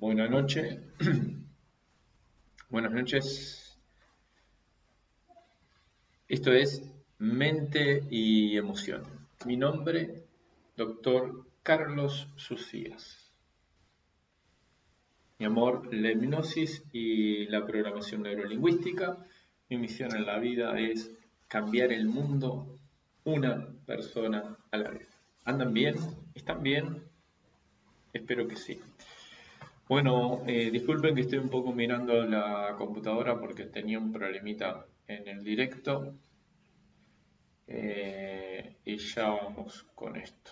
Buenas noches. Buenas noches. Esto es Mente y Emoción. Mi nombre, doctor Carlos Sucías. Mi amor, la hipnosis y la programación neurolingüística. Mi misión en la vida es cambiar el mundo una persona a la vez. ¿Andan bien? ¿Están bien? Espero que sí. Bueno, disculpen que estoy un poco mirando la computadora porque tenía un problemita en el directo y ya vamos con esto.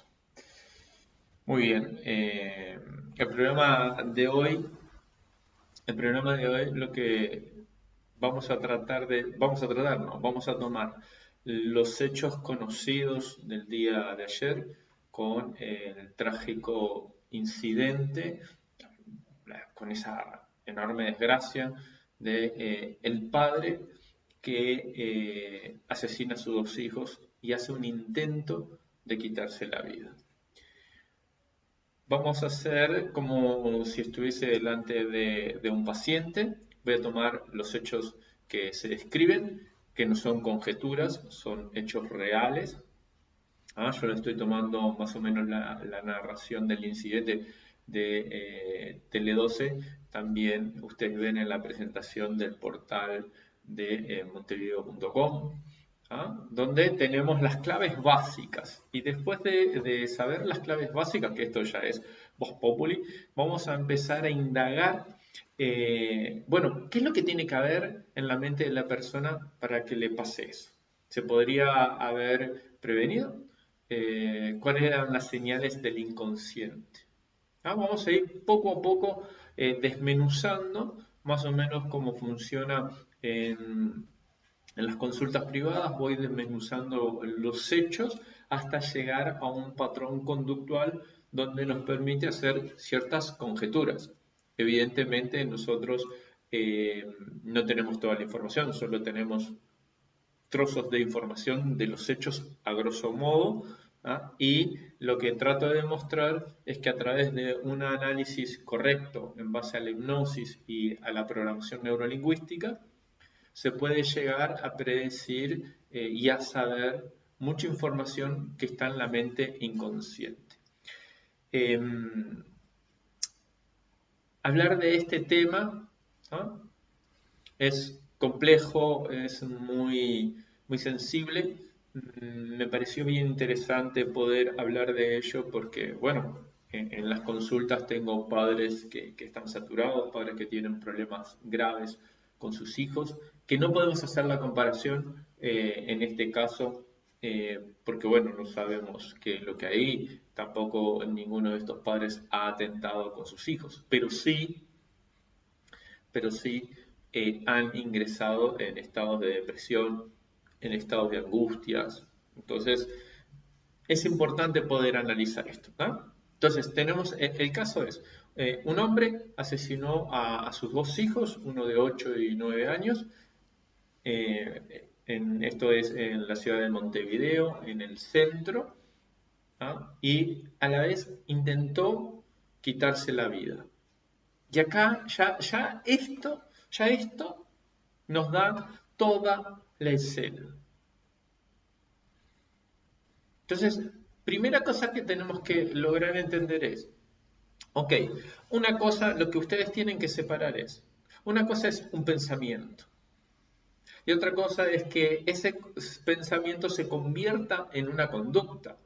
Muy bien, el programa de hoy, lo que vamos a tomar los hechos conocidos del día de ayer con el trágico incidente con esa enorme desgracia de el padre que asesina a sus dos hijos y hace un intento de quitarse la vida. Vamos a hacer como si estuviese delante de un paciente. Voy a tomar los hechos que se describen, que no son conjeturas, son hechos reales. Yo le estoy tomando más o menos la narración del incidente de Tele12. También ustedes ven en la presentación del portal de montevideo.com, donde tenemos las claves básicas. Y después de saber las claves básicas, que esto ya es Voz Populi, vamos a empezar a indagar, bueno, ¿qué es lo que tiene que haber en la mente de la persona para que le pase eso? ¿Se podría haber prevenido? ¿Cuáles eran las señales del inconsciente? Vamos a ir poco a poco desmenuzando más o menos cómo funciona en las consultas privadas. Voy desmenuzando los hechos hasta llegar a un patrón conductual donde nos permite hacer ciertas conjeturas. Evidentemente nosotros no tenemos toda la información, solo tenemos trozos de información de los hechos a grosso modo, y lo que trato de demostrar es que a través de un análisis correcto en base a la hipnosis y a la programación neurolingüística se puede llegar a predecir y a saber mucha información que está en la mente inconsciente. Hablar de este tema, ¿no?, es complejo, es muy sensible. Me pareció bien interesante poder hablar de ello porque, bueno, en las consultas tengo padres que están saturados, padres que tienen problemas graves con sus hijos, que no podemos hacer la comparación en este caso, porque, bueno, no sabemos qué es lo que hay, tampoco ninguno de estos padres ha atentado con sus hijos, pero sí han ingresado en estados de depresión, en estados de angustias. Entonces, es importante poder analizar esto, ¿no? Entonces, tenemos, el caso es, un hombre asesinó a sus dos hijos, uno de 8 y 9 años, esto es en la ciudad de Montevideo, en el centro, y a la vez intentó quitarse la vida. Y acá ya esto nos da toda la escena. Entonces, primera cosa que tenemos que lograr entender es, ok, una cosa, lo que ustedes tienen que separar es, una cosa es un pensamiento y otra cosa es que ese pensamiento se convierta en una conducta.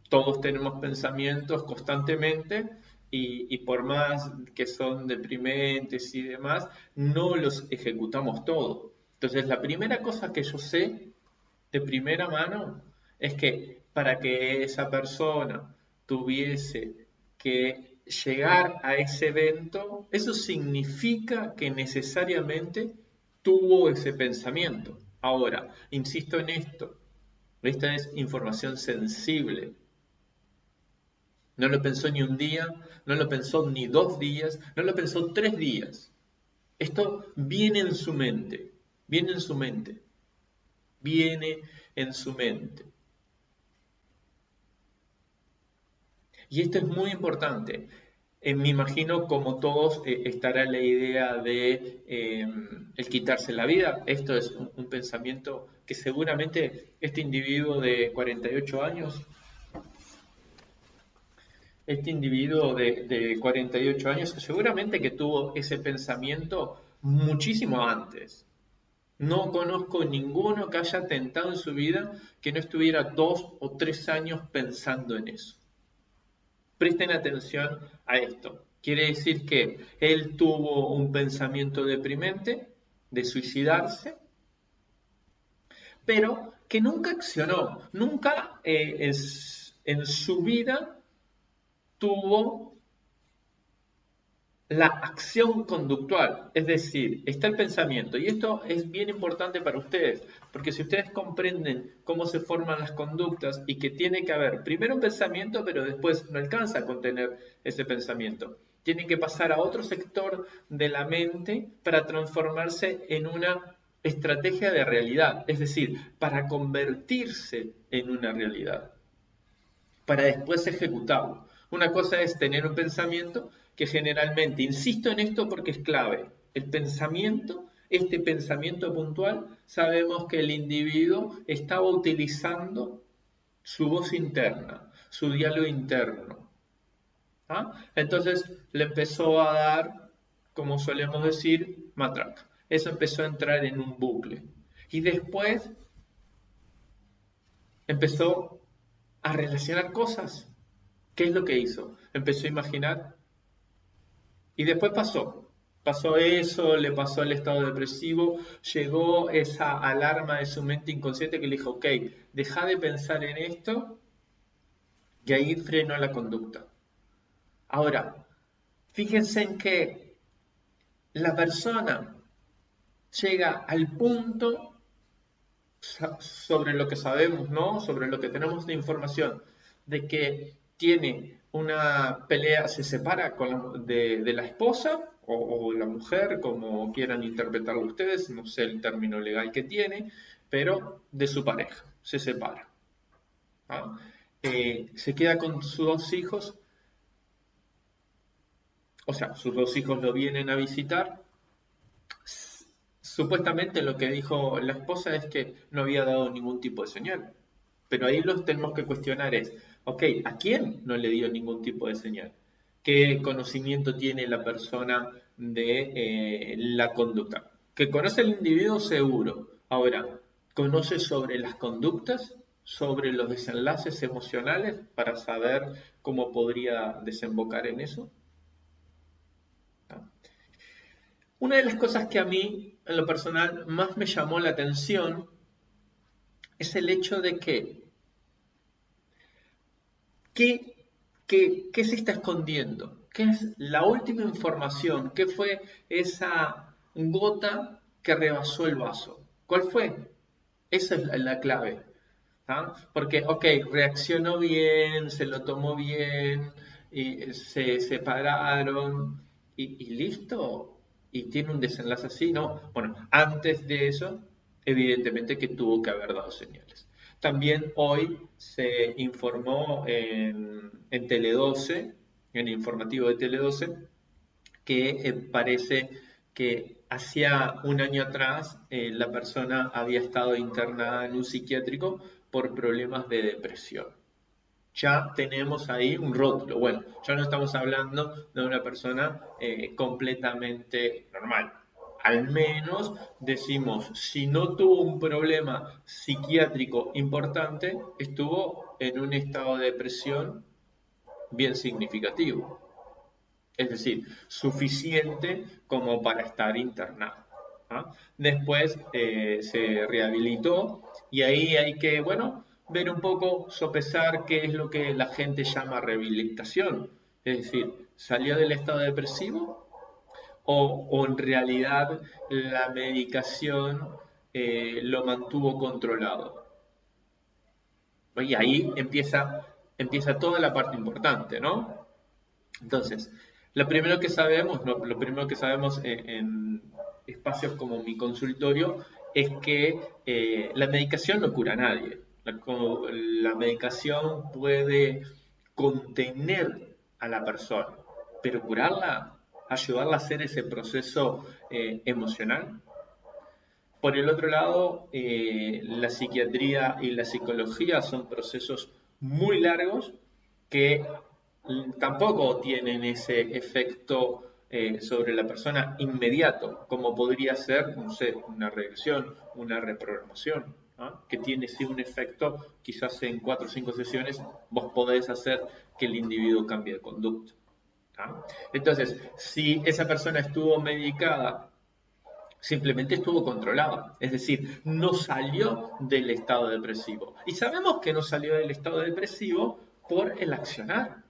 Todos tenemos pensamientos constantemente y por más que son deprimentes y demás, no los ejecutamos todos. Entonces, la primera cosa que yo sé de primera mano es que para que esa persona tuviese que llegar a ese evento, eso significa que necesariamente tuvo ese pensamiento. Ahora, insisto en esto, esta es información sensible. No lo pensó ni un día, no lo pensó ni 2 días, no lo pensó 3 días. Esto viene en su mente, viene en su mente, viene en su mente. Y esto es muy importante. Me imagino, como todos, estará la idea de el quitarse la vida. Esto es un pensamiento que seguramente este individuo de 48 años, de 48 años, seguramente que tuvo ese pensamiento muchísimo antes. No conozco ninguno que haya tentado en su vida que no estuviera 2 o 3 años pensando en eso. Presten atención a esto. Quiere decir que él tuvo un pensamiento deprimente de suicidarse, pero que nunca accionó, nunca en su vida tuvo la acción conductual. Es decir, está el pensamiento, y esto es bien importante para ustedes, porque si ustedes comprenden cómo se forman las conductas y que tiene que haber primero un pensamiento, pero después no alcanza a contener ese pensamiento. Tiene que pasar a otro sector de la mente para transformarse en una estrategia de realidad, es decir, para convertirse en una realidad, para después ejecutarlo. Una cosa es tener un pensamiento que generalmente, insisto en esto porque es clave, el pensamiento, este pensamiento puntual, sabemos que el individuo estaba utilizando su voz interna, su diálogo interno. ¿Ah? Entonces le empezó a dar, como solemos decir, matraca. Eso empezó a entrar en un bucle. Y después empezó a relacionar cosas. ¿Qué es lo que hizo? Empezó a imaginar y después pasó. Pasó eso, le pasó el estado depresivo, llegó esa alarma de su mente inconsciente que le dijo, ok, deja de pensar en esto, y ahí frenó la conducta. Ahora, fíjense en que la persona llega al punto sobre lo que sabemos, ¿no? Sobre lo que tenemos de información, de que tiene una pelea, se separa de la esposa o la mujer, como quieran interpretarlo ustedes, no sé el término legal que tiene, pero de su pareja, se separa. ¿Ah? Se queda con sus 2 hijos, o sea, sus 2 hijos lo vienen a visitar. Supuestamente lo que dijo la esposa es que no había dado ningún tipo de señal. Pero ahí los tenemos que cuestionar es, ok, ¿a quién no le dio ningún tipo de señal? ¿Qué conocimiento tiene la persona de la conducta? Que conoce el individuo seguro. Ahora, ¿conoce sobre las conductas? ¿Sobre los desenlaces emocionales para saber cómo podría desembocar en eso? ¿No? Una de las cosas que a mí, en lo personal, más me llamó la atención es el hecho de que ¿qué, qué se está escondiendo? ¿Qué es la última información? ¿Qué fue esa gota que rebasó el vaso? ¿Cuál fue? Esa es la clave. ¿Ah? Porque, ok, reaccionó bien, se lo tomó bien, y se separaron y listo. Y tiene un desenlace así, ¿no? Bueno, antes de eso, evidentemente que tuvo que haber dado señales. También hoy se informó en Tele12, en el informativo de Tele12, que parece que hacía un año atrás la persona había estado internada en un psiquiátrico por problemas de depresión. Ya tenemos ahí un rótulo. Bueno, ya no estamos hablando de una persona completamente normal. Al menos decimos, si no tuvo un problema psiquiátrico importante, estuvo en un estado de depresión bien significativo. Es decir, suficiente como para estar internado. ¿Ah? Después se rehabilitó y ahí hay que, bueno, ver un poco, sopesar qué es lo que la gente llama rehabilitación. Es decir, ¿salió del estado depresivo o en realidad la medicación lo mantuvo controlado? Y ahí empieza toda la parte importante, ¿no? Entonces, lo primero que sabemos, lo primero que sabemos en espacios como mi consultorio es que la medicación no cura a nadie. La medicación puede contener a la persona, pero curarla, ayudarla a hacer ese proceso emocional. Por el otro lado, la psiquiatría y la psicología son procesos muy largos que tampoco tienen ese efecto sobre la persona inmediato, como podría ser, no sé, una regresión, una reprogramación, ¿no? Que tiene sí un efecto, quizás en 4 o 5 sesiones vos podés hacer que el individuo cambie de conducta, ¿no? Entonces, si esa persona estuvo medicada, simplemente estuvo controlada, es decir, no salió del estado depresivo. Y sabemos que no salió del estado depresivo por el accionar.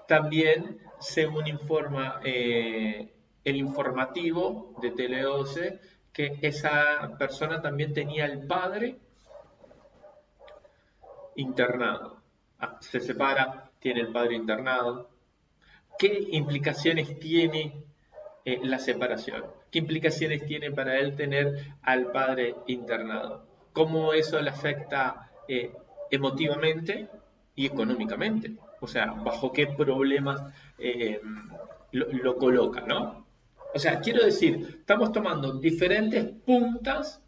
También, según informa el informativo de Tele12, que esa persona también tenía el padre internado. Se separa, tiene el padre internado. ¿Qué implicaciones tiene la separación? ¿Qué implicaciones tiene para él tener al padre internado? ¿Cómo eso le afecta emotivamente y económicamente? O sea, ¿bajo qué problemas lo coloca, ¿no? O sea, quiero decir, estamos tomando diferentes puntas,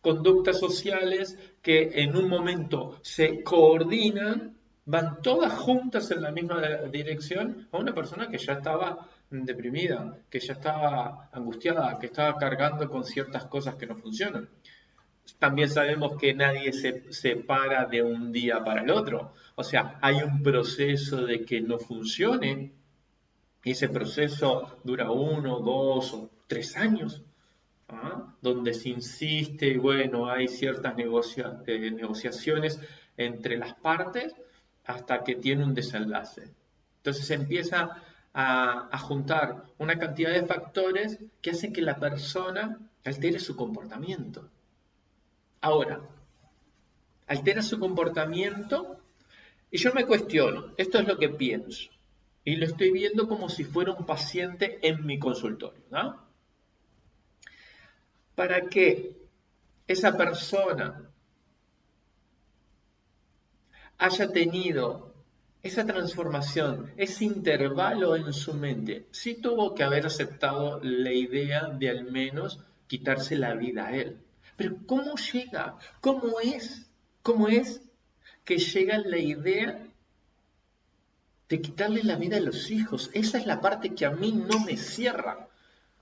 conductas sociales que en un momento se coordinan, van todas juntas en la misma dirección a una persona que ya estaba deprimida, que ya estaba angustiada, que estaba cargando con ciertas cosas que no funcionan. También sabemos que nadie se separa de un día para el otro. O sea, hay un proceso de que no funcione y ese proceso dura 1, 2 o 3 años. Donde se insiste y bueno, hay ciertas negociaciones entre las partes hasta que tiene un desenlace. Entonces se empieza a juntar una cantidad de factores que hacen que la persona altere su comportamiento. Ahora, altera su comportamiento y yo me cuestiono, esto es lo que pienso, y lo estoy viendo como si fuera un paciente en mi consultorio, ¿no? Para que esa persona haya tenido esa transformación, ese intervalo en su mente, sí tuvo que haber aceptado la idea de al menos quitarse la vida a él. Pero ¿cómo llega? ¿Cómo es? ¿Cómo es que llega la idea de quitarle la vida a los hijos? Esa es la parte que a mí no me cierra.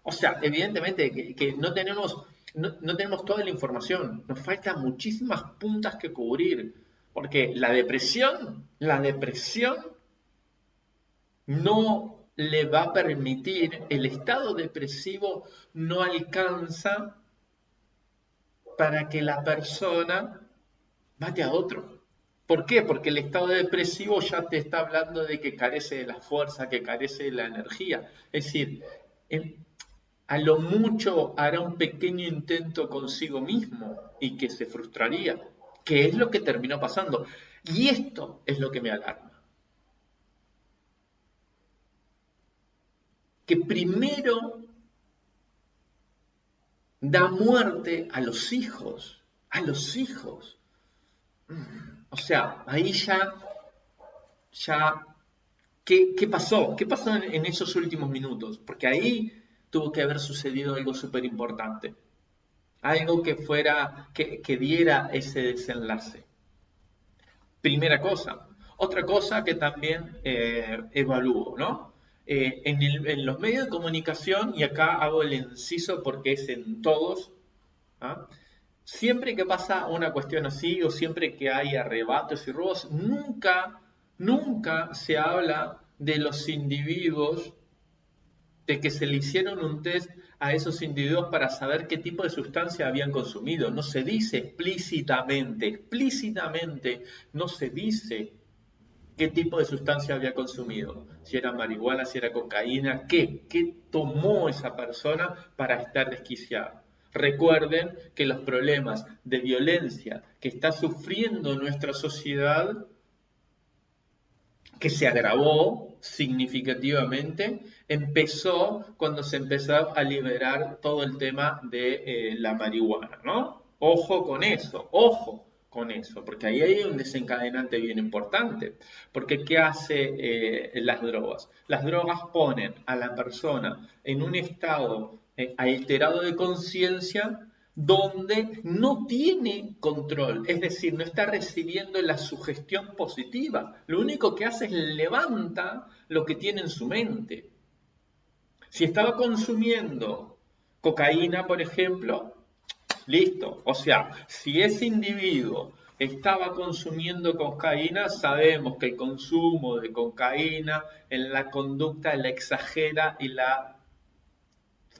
O sea, evidentemente que no tenemos toda la información, nos faltan muchísimas puntas que cubrir, porque la depresión no le va a permitir, el estado depresivo no alcanza para que la persona mate a otro. ¿Por qué? Porque el estado depresivo ya te está hablando de que carece de la fuerza, que carece de la energía. Es decir, a lo mucho hará un pequeño intento consigo mismo y que se frustraría, que es lo que terminó pasando. Y esto es lo que me alarma. Que primero da muerte a los hijos, O sea, ahí ya, ¿qué pasó? ¿Qué pasó en esos últimos minutos? Porque ahí tuvo que haber sucedido algo súper importante. Algo que diera ese desenlace. Primera cosa. Otra cosa que también evalúo, ¿no? En los medios de comunicación, y acá hago el inciso porque es en todos, ¿ah? Siempre que pasa una cuestión así o siempre que hay arrebatos y robos, nunca se habla de los individuos, de que se le hicieron un test a esos individuos para saber qué tipo de sustancia habían consumido. No se dice explícitamente no se dice qué tipo de sustancia había consumido. Si era marihuana, si era cocaína, ¿qué tomó esa persona para estar desquiciada? Recuerden que los problemas de violencia que está sufriendo nuestra sociedad, que se agravó significativamente, empezó cuando se empezó a liberar todo el tema de la marihuana, ¿no? Ojo con eso, ojo con eso, porque ahí hay un desencadenante bien importante. Porque ¿qué hace las drogas? Las drogas ponen a la persona en un estado alterado de conciencia donde no tiene control, es decir, no está recibiendo la sugestión positiva. Lo único que hace es levanta lo que tiene en su mente. Si estaba consumiendo cocaína, por ejemplo, listo. O sea, si ese individuo estaba consumiendo cocaína, sabemos que el consumo de cocaína en la conducta la exagera y la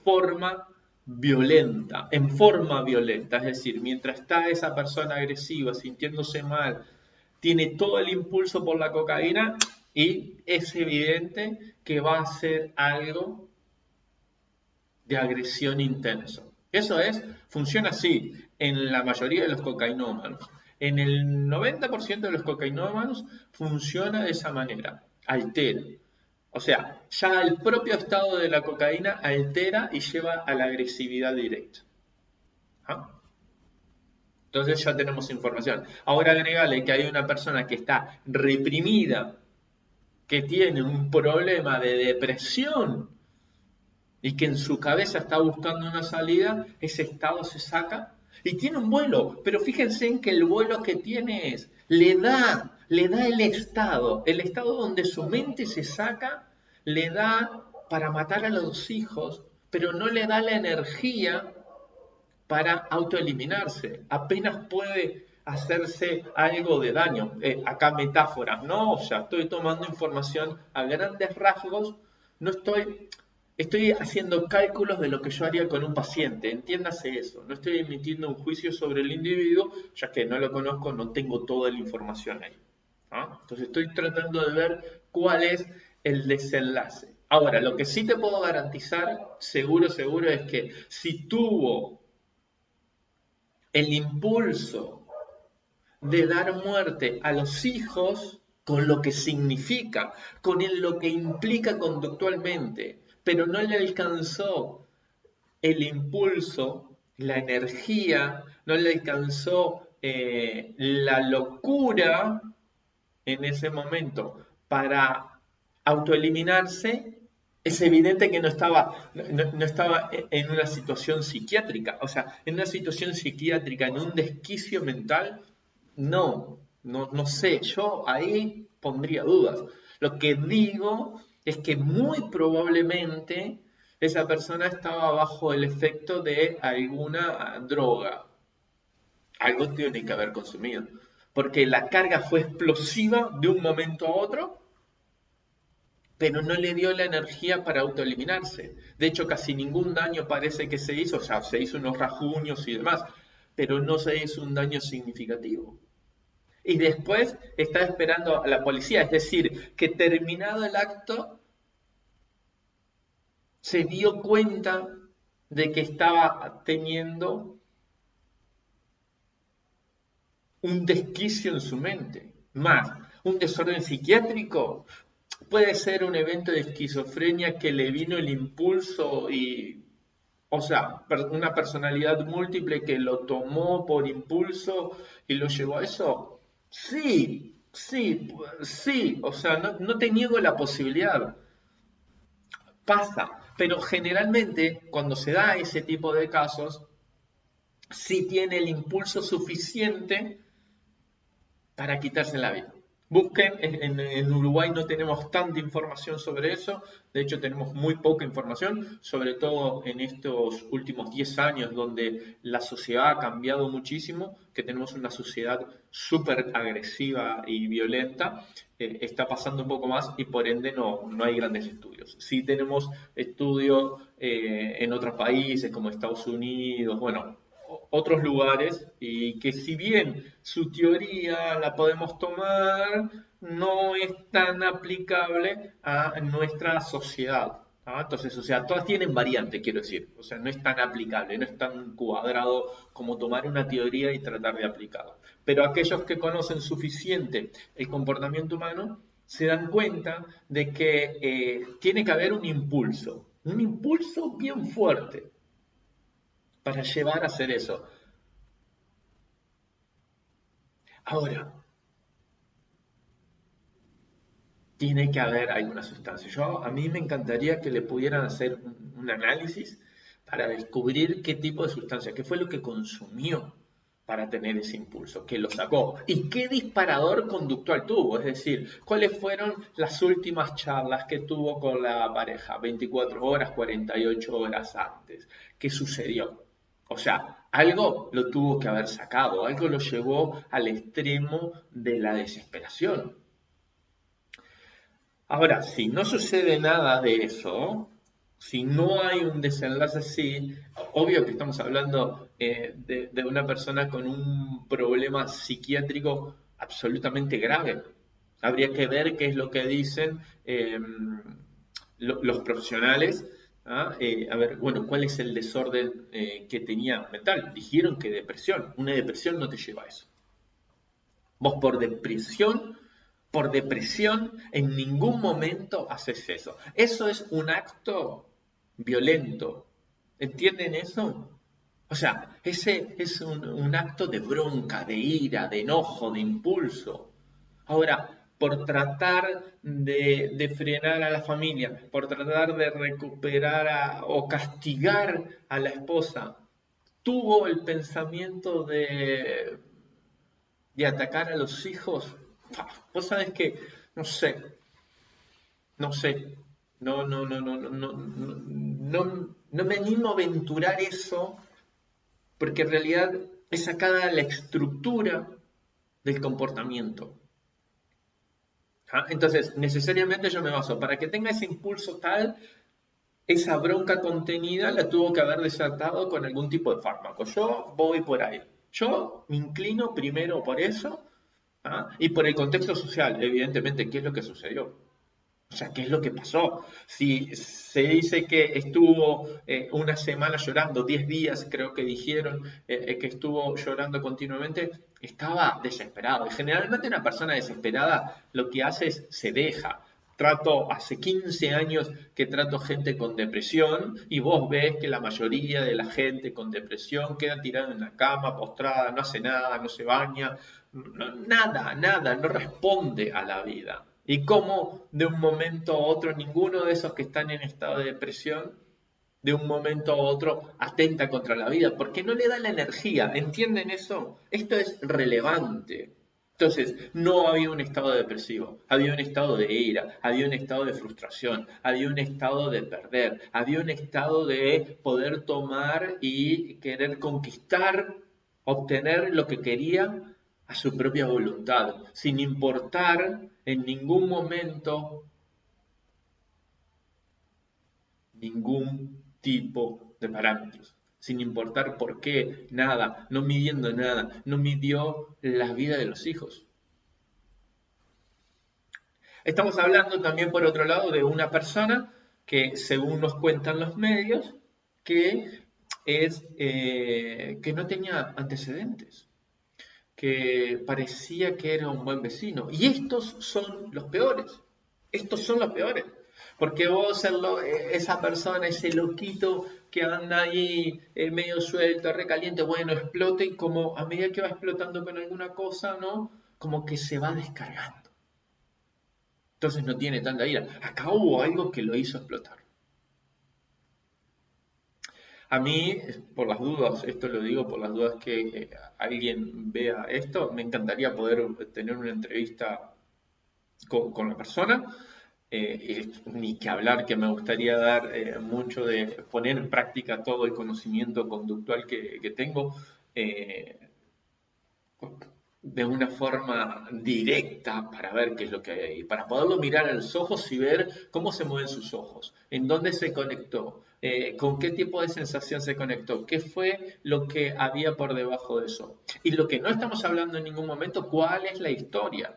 forma violenta, en forma violenta. Es decir, mientras está esa persona agresiva, sintiéndose mal, tiene todo el impulso por la cocaína y es evidente que va a hacer algo de agresión intenso. Eso funciona así en la mayoría de los cocainómanos. En el 90% de los cocainómanos funciona de esa manera, altera. O sea, ya el propio estado de la cocaína altera y lleva a la agresividad directa. ¿Ah? Entonces ya tenemos información. Ahora agregale que hay una persona que está reprimida, que tiene un problema de depresión y que en su cabeza está buscando una salida, ese estado se saca y tiene un vuelo. Pero fíjense en que el vuelo que tiene le da el estado donde su mente se saca, le da para matar a los hijos, pero no le da la energía para autoeliminarse. Apenas puede hacerse algo de daño. Acá metáforas, ¿no? O sea, estoy tomando información a grandes rasgos, no estoy haciendo cálculos de lo que yo haría con un paciente, entiéndase eso, no estoy emitiendo un juicio sobre el individuo, ya que no lo conozco, no tengo toda la información ahí. ¿Ah? Entonces estoy tratando de ver cuál es el desenlace. Ahora, lo que sí te puedo garantizar, seguro, es que si tuvo el impulso de dar muerte a los hijos, con lo que significa, con lo que implica conductualmente, pero no le alcanzó el impulso, la energía, no le alcanzó la locura en ese momento para autoeliminarse, es evidente que no estaba en una situación psiquiátrica. O sea, en una situación psiquiátrica, en un desquicio mental, no sé, yo ahí pondría dudas. Lo que digo es que muy probablemente esa persona estaba bajo el efecto de alguna droga. Algo tiene que haber consumido. Porque la carga fue explosiva de un momento a otro, pero no le dio la energía para autoeliminarse. De hecho, casi ningún daño parece que se hizo, o sea, se hizo unos rasguños y demás, pero no se hizo un daño significativo. Y después está esperando a la policía, es decir, que terminado el acto, se dio cuenta de que estaba teniendo un desquicio en su mente, más un desorden psiquiátrico. Puede ser un evento de esquizofrenia que le vino el impulso y, o sea, una personalidad múltiple que lo tomó por impulso y lo llevó a eso. Sí, sí, sí, o sea, no te niego la posibilidad. Pasa, pero generalmente cuando se da ese tipo de casos, sí tiene el impulso suficiente para quitarse la vida. Busquen, en Uruguay no tenemos tanta información sobre eso, de hecho tenemos muy poca información, sobre todo en estos últimos 10 años donde la sociedad ha cambiado muchísimo, que tenemos una sociedad súper agresiva y violenta, está pasando un poco más y por ende no hay grandes estudios. Sí tenemos estudios en otros países como Estados Unidos, bueno, otros lugares y que si bien su teoría la podemos tomar, no es tan aplicable a nuestra sociedad. ¿Ah? Entonces, o sea, todas tienen variante, quiero decir. O sea, no es tan aplicable, no es tan cuadrado como tomar una teoría y tratar de aplicarla. Pero aquellos que conocen suficiente el comportamiento humano se dan cuenta de que tiene que haber un impulso bien fuerte para llevar a hacer eso. Ahora, tiene que haber alguna sustancia. A mí me encantaría que le pudieran hacer un análisis para descubrir qué tipo de sustancia, qué fue lo que consumió para tener ese impulso, qué lo sacó y qué disparador conductual tuvo, es decir, cuáles fueron las últimas charlas que tuvo con la pareja, 24 horas, 48 horas antes, qué sucedió. O sea, algo lo tuvo que haber sacado, algo lo llevó al extremo de la desesperación. Ahora, si no sucede nada de eso, si no hay un desenlace así, obvio que estamos hablando de una persona con un problema psiquiátrico absolutamente grave. Habría que ver qué es lo que dicen los profesionales. ¿Ah? A ver, bueno, ¿cuál es el desorden que tenía mental? Dijeron que depresión. Una depresión no te lleva a eso. Vos por depresión, en ningún momento haces eso. Eso es un acto violento. ¿Entienden eso? O sea, ese es un acto de bronca, de ira, de enojo, de impulso. Ahora, por tratar de frenar a la familia, por tratar de recuperar o castigar a la esposa, tuvo el pensamiento de atacar a los hijos. Vos sabés que, no sé, no sé, no me animo a aventurar eso, porque en realidad es sacada la estructura del comportamiento. ¿Ah? Entonces, necesariamente yo me baso, para que tenga ese impulso tal, esa bronca contenida la tuvo que haber desatado con algún tipo de fármaco. Yo voy por ahí. Yo me inclino primero por eso. ¿Ah? Y por el contexto social, evidentemente, ¿qué es lo que sucedió? O sea, ¿qué es lo que pasó? Si se dice que estuvo una semana llorando, 10 días creo que dijeron que estuvo llorando continuamente, estaba desesperado. Y generalmente una persona desesperada lo que hace es se deja. Hace 15 años que trato gente con depresión y vos ves que la mayoría de la gente con depresión queda tirada en la cama, postrada, no hace nada, no se baña, nada, no responde a la vida. Y cómo de un momento a otro ninguno de esos que están en estado de depresión, de un momento a otro atenta contra la vida, porque no le da la energía. ¿Entienden eso? Esto es relevante. Entonces, no había un estado depresivo, había un estado de ira, había un estado de frustración, había un estado de perder, había un estado de poder tomar y querer conquistar, obtener lo que quería a su propia voluntad, sin importar en ningún momento ningún tipo de parámetros, sin importar por qué, nada, no midiendo nada, no midió la vida de los hijos. Estamos hablando también, por otro lado, de una persona que, según nos cuentan los medios, que no tenía antecedentes, que parecía que era un buen vecino. Y estos son los peores. Estos son los peores. Porque vos, esa persona, ese loquito que anda ahí medio suelto, recaliente, bueno, explota y como a medida que va explotando con alguna cosa, ¿no? Como que se va descargando. Entonces no tiene tanta ira. Acá hubo algo que lo hizo explotar. A mí, por las dudas, esto lo digo por las dudas que alguien vea esto, me encantaría poder tener una entrevista con la persona. Ni que hablar que me gustaría dar mucho de poner en práctica todo el conocimiento conductual que tengo. De una forma directa para ver qué es lo que hay ahí, para poderlo mirar a los ojos y ver cómo se mueven sus ojos, en dónde se conectó, con qué tipo de sensación se conectó, qué fue lo que había por debajo de eso. Y lo que no estamos hablando en ningún momento, ¿cuál es la historia?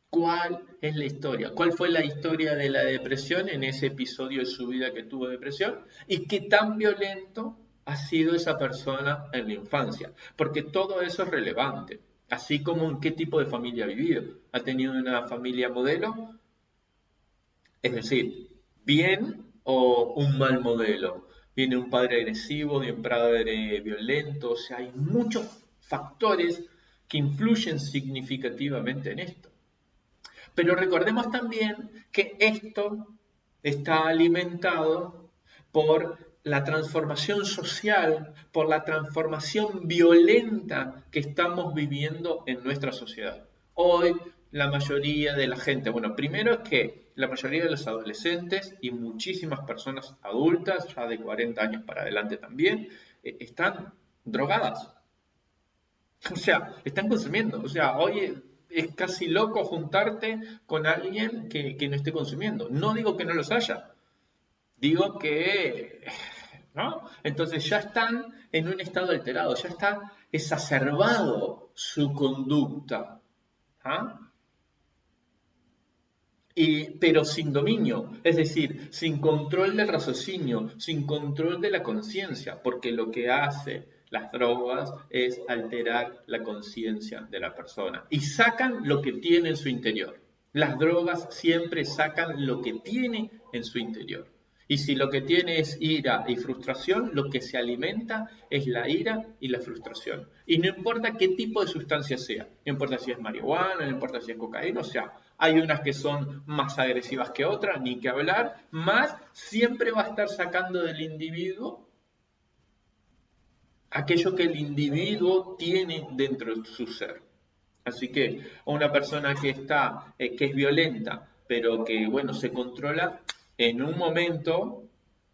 ¿Cuál es la historia? ¿Cuál fue la historia de la depresión en ese episodio de su vida que tuvo depresión? ¿Y qué tan violento ha sido esa persona en la infancia? Porque todo eso es relevante, así como en qué tipo de familia ha vivido. ¿Ha tenido una familia modelo? Es decir, bien o un mal modelo. Viene un padre agresivo, de un padre violento, o sea, hay muchos factores que influyen significativamente en esto. Pero recordemos también que esto está alimentado por la transformación social, por la transformación violenta que estamos viviendo en nuestra sociedad. Hoy la mayoría de la gente, bueno, primero es que la mayoría de los adolescentes y muchísimas personas adultas, ya de 40 años para adelante también, están drogadas. O sea, están consumiendo. O sea, hoy es casi loco juntarte con alguien que no esté consumiendo. No digo que no los haya, digo que, ¿no? Entonces ya están en un estado alterado, ya está exacerbado su conducta. ¿Ah? Pero sin dominio, es decir, sin control del raciocinio, sin control de la conciencia, porque lo que hace las drogas es alterar la conciencia de la persona y sacan lo que tiene en su interior. Las drogas siempre sacan lo que tiene en su interior. Y si lo que tiene es ira y frustración, lo que se alimenta es la ira y la frustración. Y no importa qué tipo de sustancia sea, no importa si es marihuana, no importa si es cocaína, o sea, hay unas que son más agresivas que otras, ni que hablar, más siempre va a estar sacando del individuo aquello que el individuo tiene dentro de su ser. Así que una persona que está, que es violenta, pero que, bueno, se controla en un momento,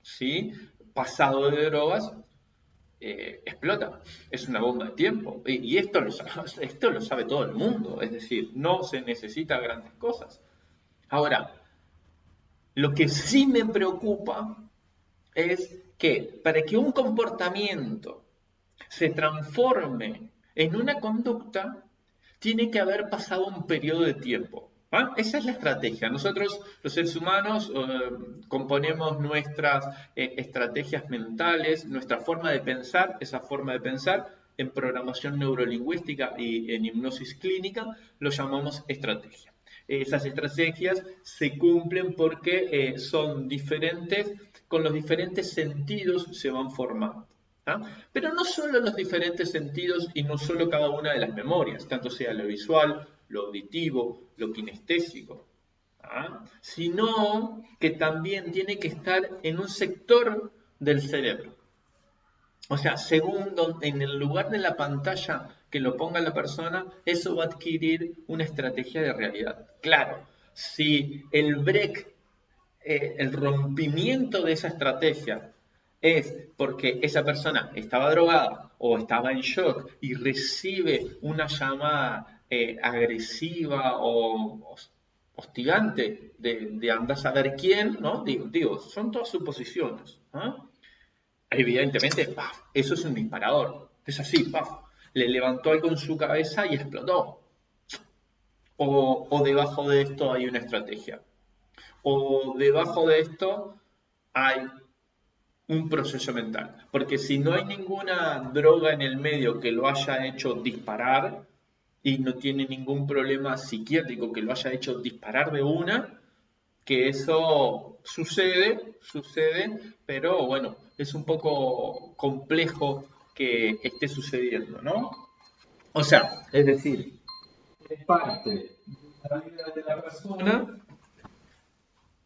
¿sí? Pasado de drogas, explota. Es una bomba de tiempo. Y esto lo sabe todo el mundo. Es decir, no se necesita grandes cosas. Ahora, lo que sí me preocupa es que para que un comportamiento se transforme en una conducta, tiene que haber pasado un periodo de tiempo. ¿Ah? Esa es la estrategia. Nosotros, los seres humanos, componemos nuestras estrategias mentales, nuestra forma de pensar, esa forma de pensar en programación neurolingüística y en hipnosis clínica, lo llamamos estrategia. Esas estrategias se cumplen porque son diferentes, con los diferentes sentidos se van formando. ¿Ah? Pero no solo los diferentes sentidos y no solo cada una de las memorias, tanto sea lo visual, lo auditivo, lo kinestésico, ¿ah? Sino que también tiene que estar en un sector del cerebro. O sea, según en el lugar de la pantalla que lo ponga la persona, eso va a adquirir una estrategia de realidad. Claro, si el break, el rompimiento de esa estrategia es porque esa persona estaba drogada o estaba en shock y recibe una llamada agresiva o hostigante de andar a saber quién, ¿no? Digo, son todas suposiciones, ¿no? Evidentemente, ¡paf! Eso es un disparador. Es así, ¡paf! Le levantó algo en su cabeza y explotó. O debajo de esto hay una estrategia. O debajo de esto hay un proceso mental. Porque si no hay ninguna droga en el medio que lo haya hecho disparar y no tiene ningún problema psiquiátrico que lo haya hecho disparar de una, que eso sucede, pero bueno, es un poco complejo que esté sucediendo, ¿no? O sea, es decir, es parte de la vida de la persona,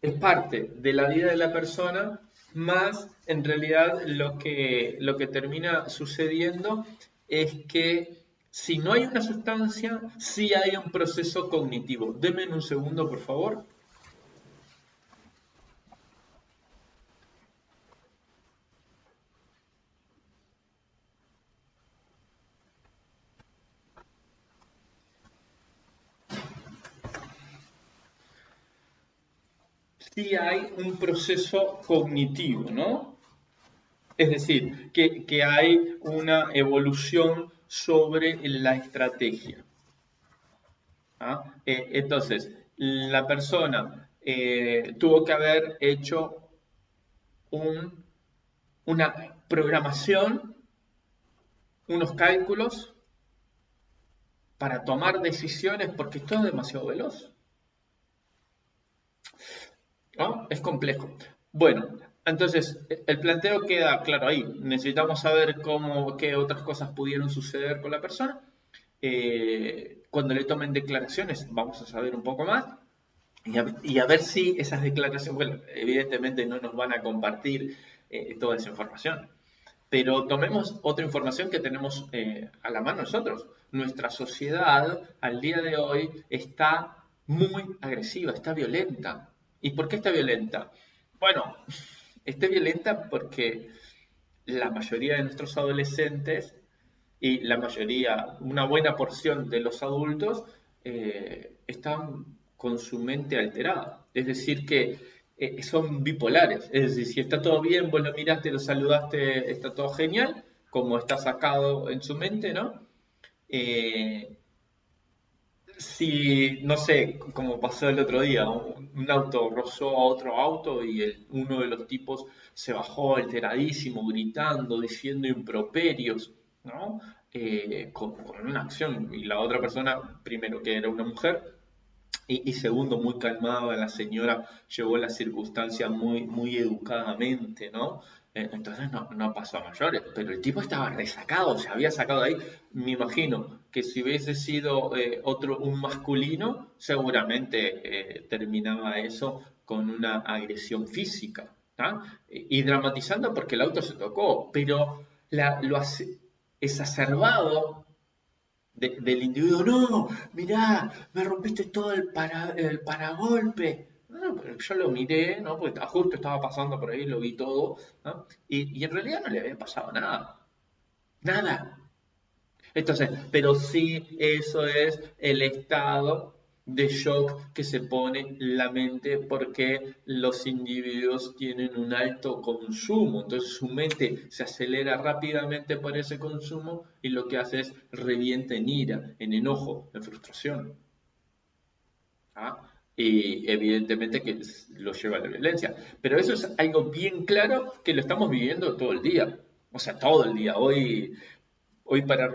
es parte de la vida de la persona, más en realidad lo que termina sucediendo es que si no hay una sustancia, sí hay un proceso cognitivo. Denme un segundo, por favor. Sí hay un proceso cognitivo, ¿no? Es decir, que hay una evolución sobre la estrategia. ¿Ah? Entonces, la persona tuvo que haber hecho una programación, unos cálculos para tomar decisiones, porque esto es demasiado veloz. ¿No? Es complejo. Bueno, entonces el planteo queda claro ahí. Necesitamos saber qué otras cosas pudieron suceder con la persona. Cuando le tomen declaraciones vamos a saber un poco más y a ver si esas declaraciones, bueno, evidentemente no nos van a compartir toda esa información, pero tomemos otra información que tenemos a la mano nosotros. Nuestra sociedad al día de hoy está muy agresiva, está violenta. ¿Y por qué está violenta? Bueno, está violenta porque la mayoría de nuestros adolescentes y la mayoría, una buena porción de los adultos, están con su mente alterada. Es decir, que son bipolares. Es decir, si está todo bien, vos lo miraste, lo saludaste, está todo genial, como está sacado en su mente, ¿no? Eh, si, no sé, como pasó el otro día, un auto rozó a otro auto y uno de los tipos se bajó alteradísimo, gritando, diciendo improperios, ¿no? Con una acción. Y la otra persona, primero que era una mujer, y segundo, muy calmada, la señora llevó la circunstancia muy educadamente, ¿no? Entonces no pasó a mayores, pero el tipo estaba resacado, se había sacado de ahí. Me imagino que si hubiese sido un masculino, seguramente terminaba eso con una agresión física, ¿ah? Y dramatizando porque el auto se tocó, pero lo hace exacerbado del individuo, no, mirá, me rompiste todo el paragolpe. No, pero yo lo miré, ¿no? Porque justo estaba pasando por ahí, lo vi todo, ¿no? Y en realidad no le había pasado nada, nada. Entonces, pero sí, eso es el estado de shock que se pone la mente porque los individuos tienen un alto consumo. Entonces su mente se acelera rápidamente por ese consumo y lo que hace es revienta en ira, en enojo, en frustración. ¿Ah? Y evidentemente que lo lleva a la violencia. Pero eso es algo bien claro que lo estamos viviendo todo el día. O sea, todo el día. Hoy para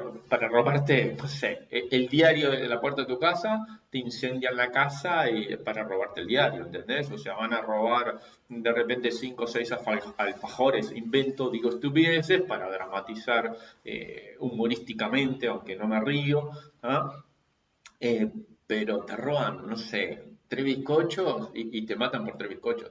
robarte, no sé, el diario de la puerta de tu casa, te incendian la casa y para robarte el diario, ¿entendés? O sea, van a robar de repente 5 o 6 alfajores, invento, digo estupideces para dramatizar humorísticamente, aunque no me río, ¿ah? Eh, pero te roban, no sé, 3 bizcochos y te matan por 3 bizcochos.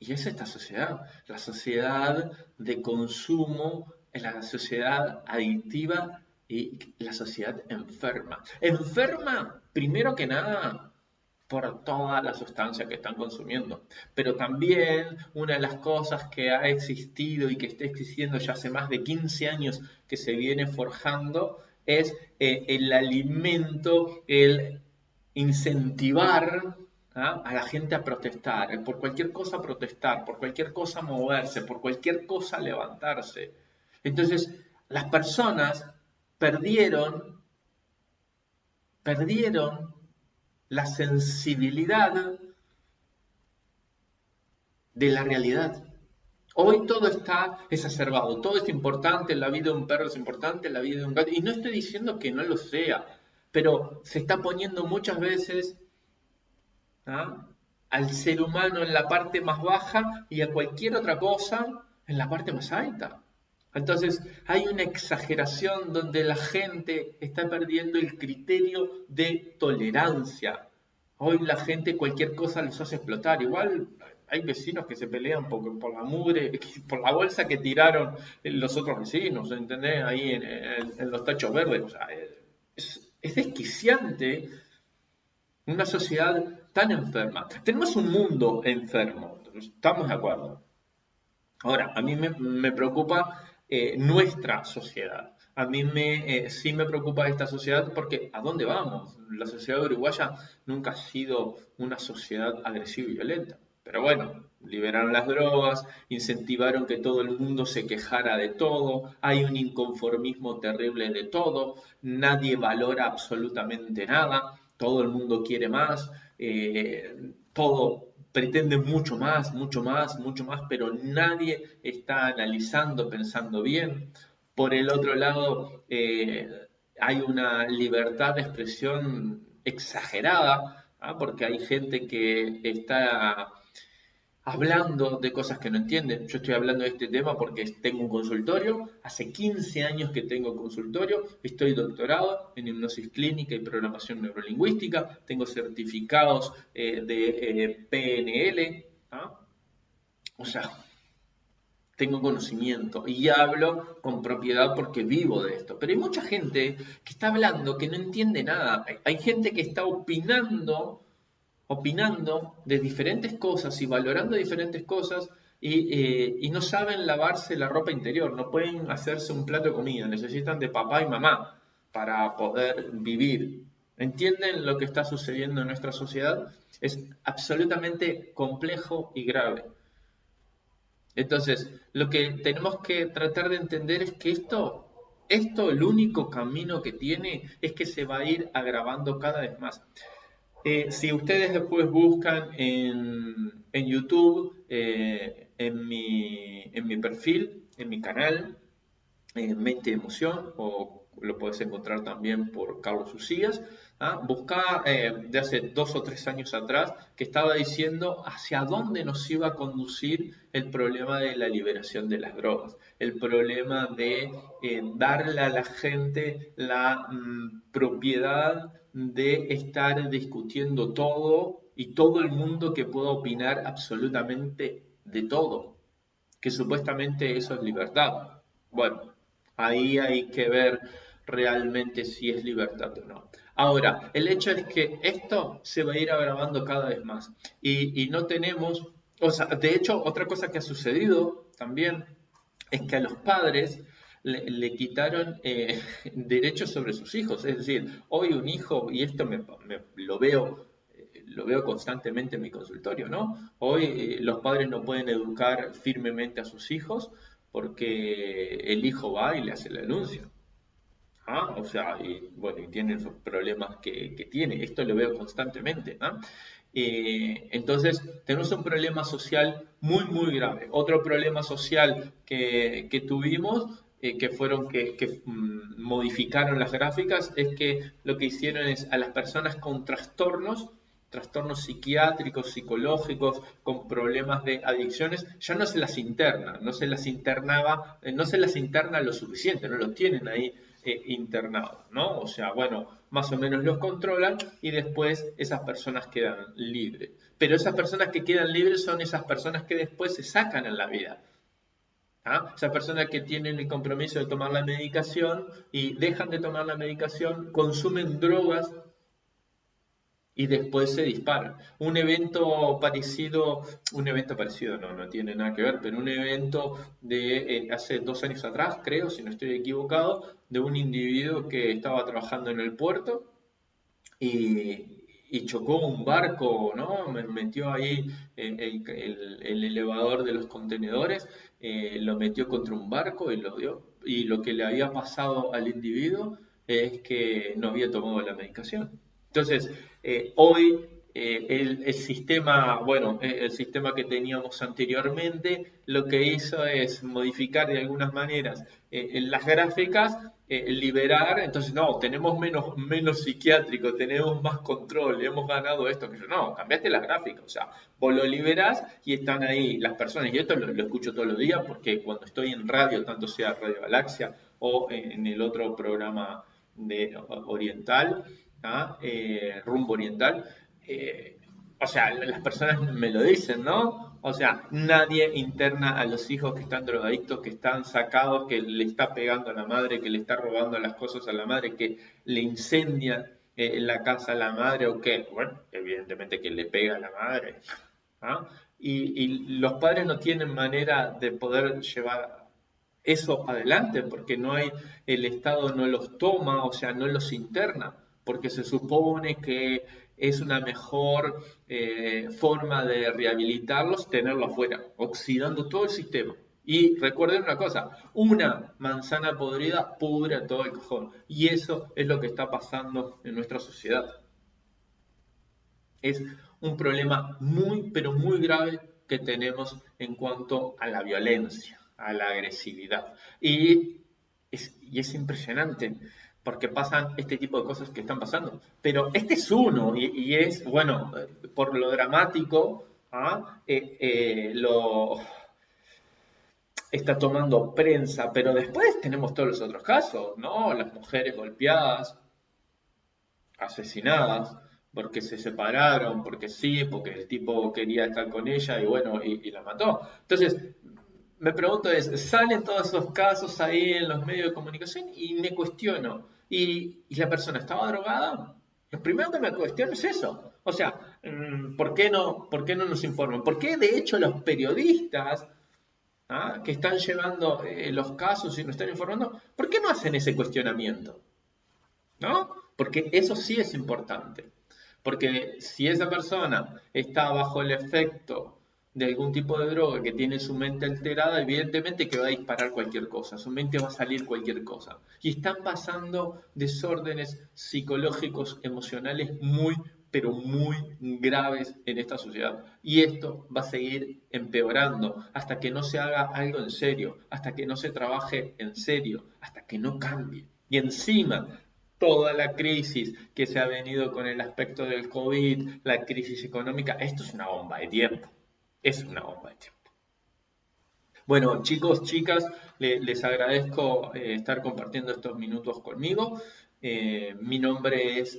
Y es esta sociedad, la sociedad de consumo, la sociedad adictiva y la sociedad enferma. Enferma, primero que nada, por toda la sustancia que están consumiendo. Pero también una de las cosas que ha existido y que está existiendo ya hace más de 15 años que se viene forjando es el alimento, el incentivar, ¿ah?, a la gente a protestar, por cualquier cosa protestar, por cualquier cosa moverse, por cualquier cosa levantarse. Entonces, las personas perdieron, perdieron la sensibilidad de la realidad. Hoy todo está exacerbado, todo es importante, la vida de un perro es importante, la vida de un gato, y no estoy diciendo que no lo sea, pero se está poniendo muchas veces, ¿ah?, al ser humano en la parte más baja y a cualquier otra cosa en la parte más alta. Entonces hay una exageración donde la gente está perdiendo el criterio de tolerancia. Hoy la gente cualquier cosa los hace explotar. Igual hay vecinos que se pelean por la mugre, por la bolsa que tiraron los otros vecinos, ¿entendés? Ahí en los tachos verdes. O sea, es desquiciante una sociedad tan enferma. Tenemos un mundo enfermo, estamos de acuerdo. Ahora, a mí me preocupa nuestra sociedad. A mí sí me preocupa esta sociedad porque ¿a dónde vamos? La sociedad uruguaya nunca ha sido una sociedad agresiva y violenta. Pero bueno, liberaron las drogas, incentivaron que todo el mundo se quejara de todo, hay un inconformismo terrible de todo, nadie valora absolutamente nada, todo el mundo quiere más, todo pretende mucho más, mucho más, mucho más, pero nadie está analizando, pensando bien. Por el otro lado, hay una libertad de expresión exagerada, ¿ah?, porque hay gente que está hablando de cosas que no entienden. Yo estoy hablando de este tema porque tengo un consultorio, hace 15 años que tengo consultorio, estoy doctorado en hipnosis clínica y programación neurolingüística, tengo certificados de PNL, ¿ah? O sea, tengo conocimiento y hablo con propiedad porque vivo de esto. Pero hay mucha gente que está hablando que no entiende nada. Hay gente que está opinando de diferentes cosas y valorando diferentes cosas y no saben lavarse la ropa interior, no pueden hacerse un plato de comida, necesitan de papá y mamá para poder vivir. ¿Entienden lo que está sucediendo en nuestra sociedad? Es absolutamente complejo y grave. Entonces, lo que tenemos que tratar de entender es que esto el único camino que tiene es que se va a ir agravando cada vez más. Si ustedes después buscan en YouTube, en mi perfil, en mi canal, Mente y Emoción, o lo puedes encontrar también por Carlos Ucías, ¿ah? Buscá de hace 2 o 3 años atrás que estaba diciendo hacia dónde nos iba a conducir el problema de la liberación de las drogas, el problema de darle a la gente la propiedad de estar discutiendo todo y todo el mundo que pueda opinar absolutamente de todo, que supuestamente eso es libertad. Bueno, ahí hay que ver realmente si es libertad o no. Ahora, el hecho es que esto se va a ir agravando cada vez más y no tenemos, o sea, de hecho, otra cosa que ha sucedido también es que a los padres le quitaron derechos sobre sus hijos. Es decir, hoy un hijo, y esto lo veo constantemente en mi consultorio, ¿no? Hoy los padres no pueden educar firmemente a sus hijos porque el hijo va y le hace el anuncio. ¿Ah? O sea, y bueno, y tiene esos problemas que tiene. Esto lo veo constantemente. ¿Ah? Entonces, tenemos un problema social muy, muy grave. Otro problema social que tuvimos, que fueron que modificaron las gráficas, es que lo que hicieron es a las personas con trastornos psiquiátricos, psicológicos, con problemas de adicciones, ya no se las interna, no se las internaba, no se las interna lo suficiente, no los tienen ahí internados, ¿no? O sea, bueno, más o menos los controlan y después esas personas quedan libres. Pero esas personas que quedan libres son esas personas que después se sacan en la vida. ¿Ah? Esas personas que tienen el compromiso de tomar la medicación y dejan de tomar la medicación, consumen drogas y después se disparan. Un evento parecido no tiene nada que ver, pero un evento de hace 2 años atrás, creo, si no estoy equivocado, de un individuo que estaba trabajando en el puerto y chocó un barco, ¿no? Metió ahí el elevador de los contenedores, lo metió contra un barco y lo dio. Y lo que le había pasado al individuo es que no había tomado la medicación. Entonces, hoy el sistema, bueno, el sistema que teníamos anteriormente, lo que hizo es modificar de algunas maneras en las gráficas, liberar, entonces no, tenemos menos psiquiátrico, tenemos más control, hemos ganado esto, que yo no, cambiaste la gráfica, o sea, vos lo liberás y están ahí las personas, y esto lo escucho todos los días porque cuando estoy en radio, tanto sea Radio Galaxia o en el otro programa de Oriental, ¿ah? Rumbo Oriental, o sea, las personas me lo dicen, ¿no? O sea, nadie interna a los hijos que están drogadictos, que están sacados, que le está pegando a la madre, que le está robando las cosas a la madre, que le incendia la casa a la madre o que, bueno, evidentemente que le pega a la madre. ¿Ah? Y los padres no tienen manera de poder llevar eso adelante porque no hay, el Estado no los toma, o sea, no los interna, porque se supone que es una mejor forma de rehabilitarlos tenerlo afuera, oxidando todo el sistema. Y recuerden una cosa, una manzana podrida pudre todo el cajón. Y eso es lo que está pasando en nuestra sociedad. Es un problema muy, pero muy grave que tenemos en cuanto a la violencia, a la agresividad. Y es impresionante porque pasan este tipo de cosas que están pasando. Pero este es uno y es, bueno, por lo dramático, lo está tomando prensa, pero después tenemos todos los otros casos, ¿no? Las mujeres golpeadas, asesinadas, porque se separaron, porque sí, porque el tipo quería estar con ella y bueno, y la mató. Entonces, me pregunto ¿salen todos esos casos ahí en los medios de comunicación? Y me cuestiono, ¿y la persona estaba drogada? Lo primero que me cuestiono es eso. O sea, por qué no nos informan? ¿Por qué de hecho los periodistas que están llevando los casos y nos están informando, por qué no hacen ese cuestionamiento? ¿No? Porque eso sí es importante. Porque si esa persona está bajo el efecto de algún tipo de droga que tiene su mente alterada, evidentemente que va a disparar cualquier cosa, su mente va a salir cualquier cosa. Y están pasando desórdenes psicológicos, emocionales muy, pero muy graves en esta sociedad. Y esto va a seguir empeorando hasta que no se haga algo en serio, hasta que no se trabaje en serio, hasta que no cambie. Y encima, toda la crisis que se ha venido con el aspecto del COVID, la crisis económica, esto es una bomba de tiempo. Es una bomba de tiempo. Bueno, chicos, chicas, les agradezco estar compartiendo estos minutos conmigo. Mi nombre es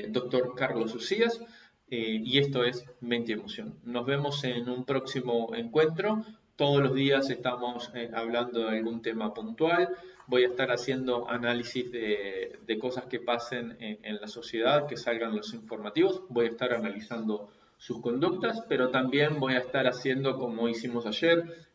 Dr. Carlos Ucías y esto es Mente y Emoción. Nos vemos en un próximo encuentro. Todos los días estamos hablando de algún tema puntual. Voy a estar haciendo análisis de cosas que pasen en la sociedad, que salgan los informativos. Voy a estar analizando sus conductas, pero también voy a estar haciendo, como hicimos ayer,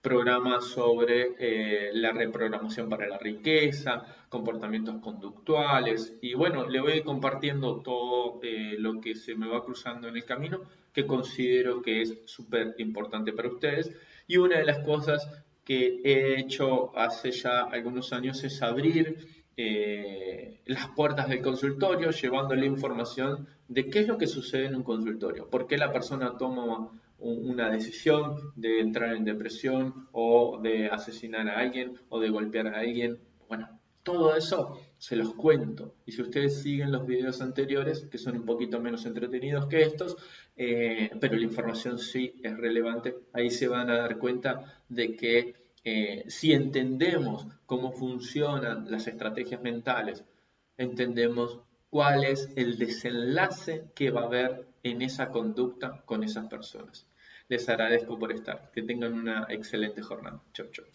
programas sobre la reprogramación para la riqueza, comportamientos conductuales y bueno, le voy compartiendo todo lo que se me va cruzando en el camino que considero que es súper importante para ustedes. Y una de las cosas que he hecho hace ya algunos años es abrir las puertas del consultorio, llevándole información de qué es lo que sucede en un consultorio, por qué la persona toma una decisión de entrar en depresión o de asesinar a alguien o de golpear a alguien. Bueno, todo eso se los cuento. Y si ustedes siguen los videos anteriores, que son un poquito menos entretenidos que estos, pero la información sí es relevante, ahí se van a dar cuenta de que si entendemos cómo funcionan las estrategias mentales, entendemos cuál es el desenlace que va a haber en esa conducta con esas personas. Les agradezco por estar. Que tengan una excelente jornada. Chau, chau.